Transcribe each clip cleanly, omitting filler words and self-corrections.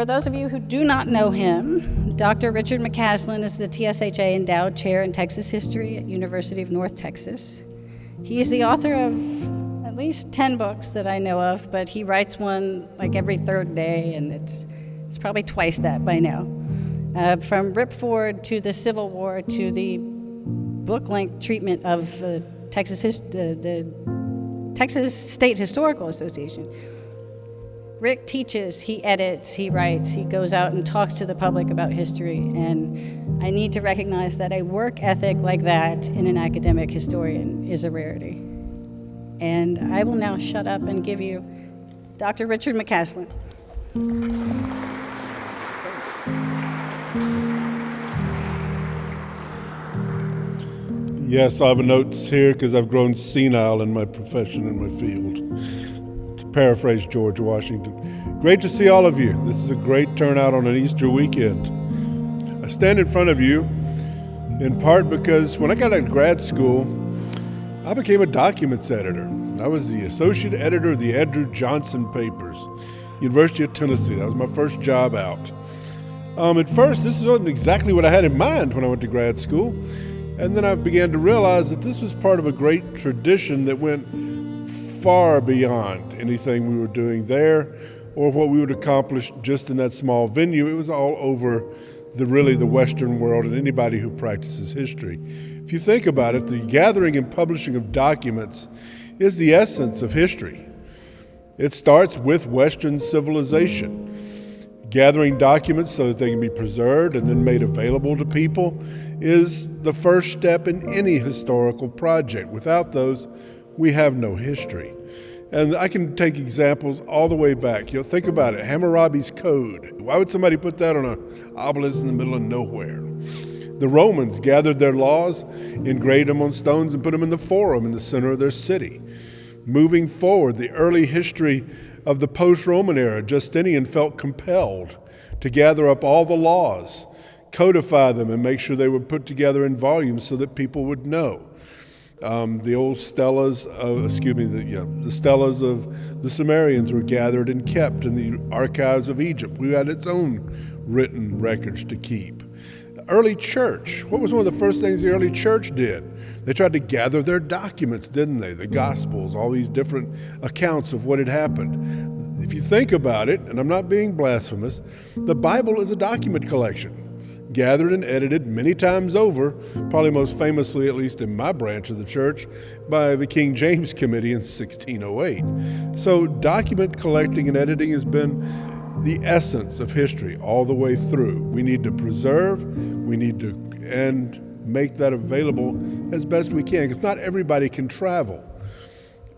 For those of you who do not know him, Dr. Richard McCaslin is the TSHA Endowed Chair in Texas History at University of North Texas. He is the author of at least 10 books that I know of, but he writes one like every third day, and it's probably twice that by now. From Rip Ford to the Civil War to the book-length treatment of the Texas State Historical Association. Rick teaches, he edits, he writes, he goes out and talks to the public about history, and I need to recognize that a work ethic like that in an academic historian is a rarity. And I will now shut up and give you Dr. Richard McCaslin. Yes, I have notes here because I've grown senile in my profession and my field. To paraphrase George Washington, great to see all of you. This is a great turnout on an Easter weekend. I stand in front of you in part because when I got out of grad school, I became a documents editor. I was the associate editor of the Andrew Johnson papers, University of Tennessee. That was my first job out. At first, this wasn't exactly what I had in mind when I went to grad school. And then I began to realize that this was part of a great tradition that went far beyond anything we were doing there or what we would accomplish just in that small venue. It was all over the Western world and anybody who practices history. If you think about it, the gathering and publishing of documents is the essence of history. It starts with Western civilization. Gathering documents so that they can be preserved and then made available to people is the first step in any historical project. Without those, we have no history. And I can take examples all the way back. Think about it, Hammurabi's Code. Why would somebody put that on an obelisk in the middle of nowhere? The Romans gathered their laws, engraved them on stones, and put them in the forum in the center of their city. Moving forward, the early history of the post-Roman era, Justinian felt compelled to gather up all the laws, codify them, and make sure they were put together in volumes so that people would know. The old stelas the stelas of the Sumerians were gathered and kept in the archives of Egypt. We had its own written records to keep. Early church, what was one of the first things the early church did? They tried to gather their documents, didn't they? The Gospels, all these different accounts of what had happened. If you think about it, and I'm not being blasphemous, the Bible is a document collection, gathered and edited many times over, probably most famously, at least in my branch of the church, by the King James Committee in 1608. So document collecting and editing has been the essence of history all the way through. We need to preserve, and make that available as best we can, because not everybody can travel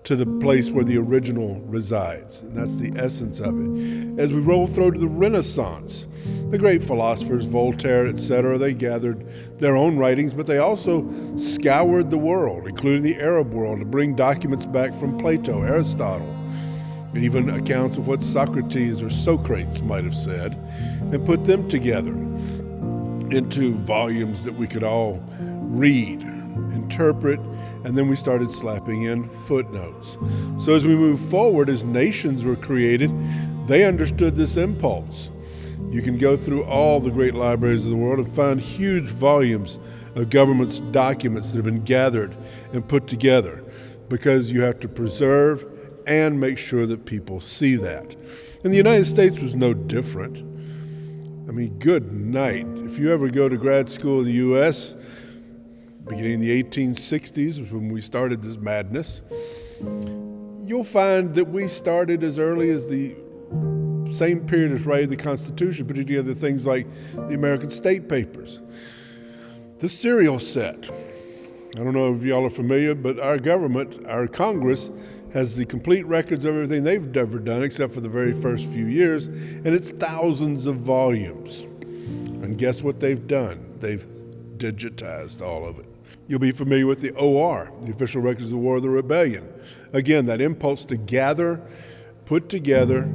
to the place where the original resides, and that's the essence of it. As we roll through to the Renaissance, the great philosophers, Voltaire, etc., they gathered their own writings, but they also scoured the world, including the Arab world, to bring documents back from Plato, Aristotle, even accounts of what Socrates or Socrates might have said, and put them together into volumes that we could all read, interpret, and then we started slapping in footnotes. So as we move forward, as nations were created, they understood this impulse. You can go through all the great libraries of the world and find huge volumes of government's documents that have been gathered and put together, because you have to preserve and make sure that people see that. And the United States was no different. I mean, good night. If you ever go to grad school in the U.S., beginning in the 1860s was when we started this madness, you'll find that we started as early as the same period as writing the Constitution, putting together things like the American State Papers. The serial set. I don't know if y'all are familiar, but our government, our Congress, has the complete records of everything they've ever done, except for the very first few years, and it's thousands of volumes. And guess what they've done? They've digitized all of it. You'll be familiar with the OR, the Official Records of the War of the Rebellion. Again, that impulse to gather, put together,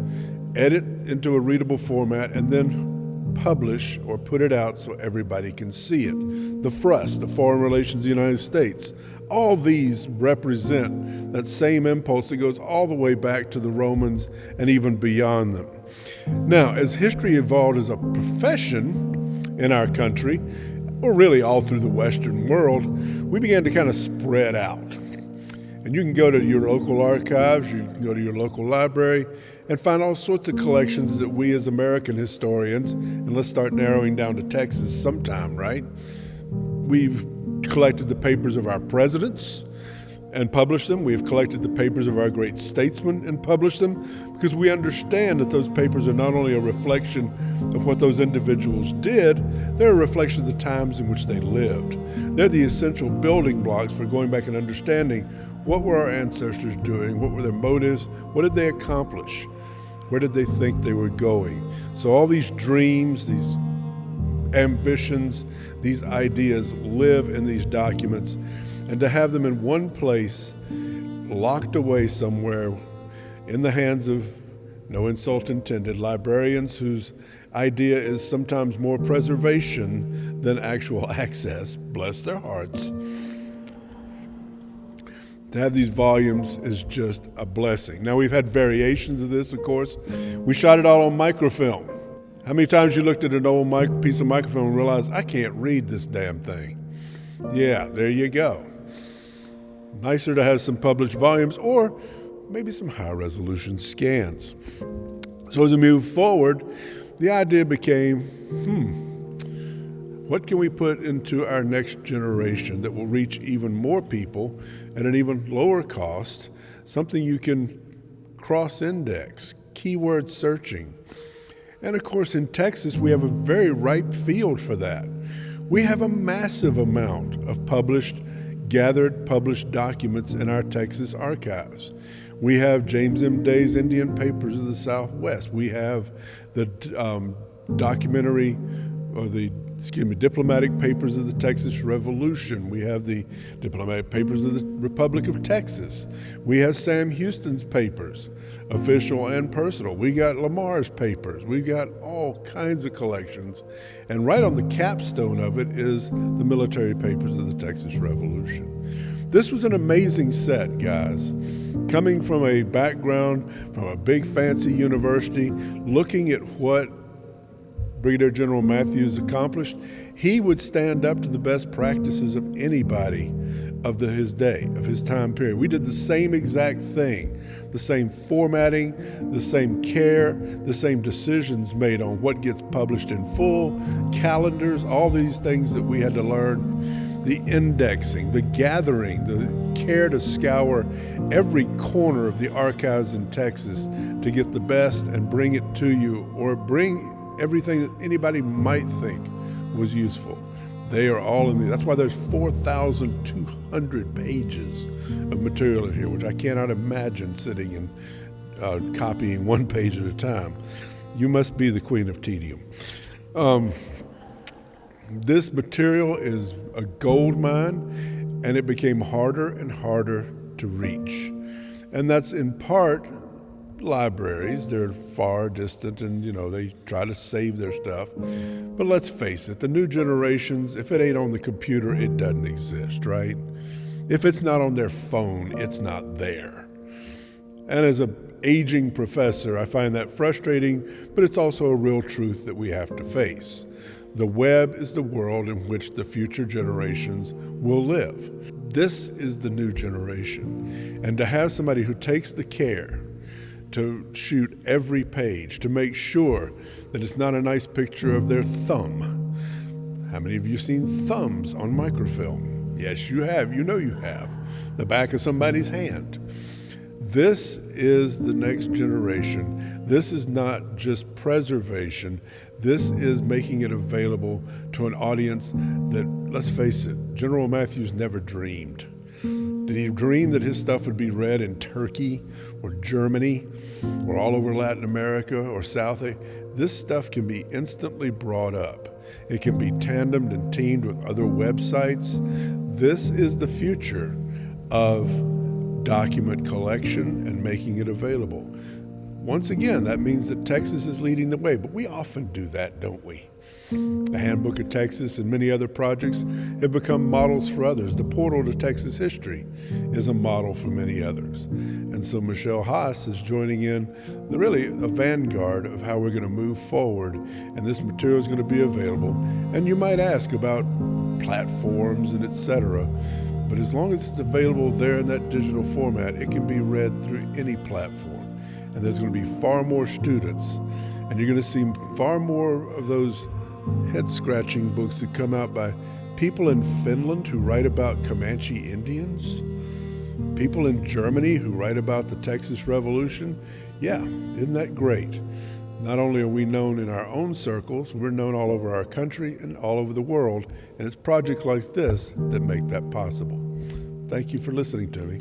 edit into a readable format, and then publish or put it out so everybody can see it. The FRUS, the Foreign Relations of the United States, All these represent that same impulse that goes all the way back to the Romans and even beyond them. Now, as history evolved as a profession in our country, or really all through the Western world, we began to kind of spread out. And you can go to your local archives, you can go to your local library, and find all sorts of collections that we as American historians, and let's start narrowing down to Texas sometime, right? We've collected the papers of our presidents and published them. We've collected the papers of our great statesmen and published them because we understand that those papers are not only a reflection of what those individuals did, they're a reflection of the times in which they lived. They're the essential building blocks for going back and understanding what were our ancestors doing, what were their motives, what did they accomplish, where did they think they were going. So all these dreams, these ambitions, these ideas live in these documents, and to have them in one place, locked away somewhere in the hands of, no insult intended, librarians whose idea is sometimes more preservation than actual access, bless their hearts. To have these volumes is just a blessing. Now, we've had variations of this, of course. We shot it all on microfilm. How many times you looked at an old piece of microfilm and realized, I can't read this damn thing? Yeah, there you go. Nicer to have some published volumes or maybe some high-resolution scans. So as we move forward, the idea became, what can we put into our next generation that will reach even more people at an even lower cost, something you can cross-index, keyword searching. And of course, in Texas, we have a very ripe field for that. We have a massive amount of gathered published documents in our Texas archives. We have James M. Day's Indian Papers of the Southwest. We have the diplomatic papers of the Texas Revolution. We have the diplomatic papers of the Republic of Texas. We have Sam Houston's papers, official and personal. We got Lamar's papers. We've got all kinds of collections. And right on the capstone of it is the military papers of the Texas Revolution. This was an amazing set, guys. Coming from a background, from a big fancy university, looking at what Brigadier General Matthews accomplished, he would stand up to the best practices of anybody of his day, of his time period. We did the same exact thing, the same formatting, the same care, the same decisions made on what gets published in full, calendars, all these things that we had to learn, the indexing, the gathering, the care to scour every corner of the archives in Texas to get the best and bring it to you, or bring everything that anybody might think was useful. They are all in there. That's why there's 4,200 pages of material in here, which I cannot imagine sitting and copying one page at a time. You must be the queen of tedium. This material is a gold mine, and it became harder and harder to reach. And that's in part libraries. They're far distant and, they try to save their stuff. But let's face it, the new generations, if it ain't on the computer, it doesn't exist, right? If it's not on their phone, it's not there. And as an aging professor, I find that frustrating, but it's also a real truth that we have to face. The web is the world in which the future generations will live. This is the new generation. And to have somebody who takes the care to shoot every page, to make sure that it's not a nice picture of their thumb. How many of you have seen thumbs on microfilm? Yes, you have. You know you have. The back of somebody's hand. This is the next generation. This is not just preservation. This is making it available to an audience that, let's face it, General Matthews never dreamed. Did he dream that his stuff would be read in Turkey or Germany or all over Latin America or South Asia? This stuff can be instantly brought up. It can be tandemed and teamed with other websites. This is the future of document collection and making it available. Once again, that means that Texas is leading the way, but we often do that, don't we? The Handbook of Texas and many other projects have become models for others. The Portal to Texas History is a model for many others. And so Michelle Haas is joining in really a vanguard of how we're going to move forward, and this material is going to be available. And you might ask about platforms and etc., but as long as it's available there in that digital format, it can be read through any platform. And there's going to be far more students, and you're going to see far more of those head-scratching books that come out by people in Finland who write about Comanche Indians, people in Germany who write about the Texas Revolution. Yeah, isn't that great? Not only are we known in our own circles, we're known all over our country and all over the world, and it's projects like this that make that possible. Thank you for listening to me.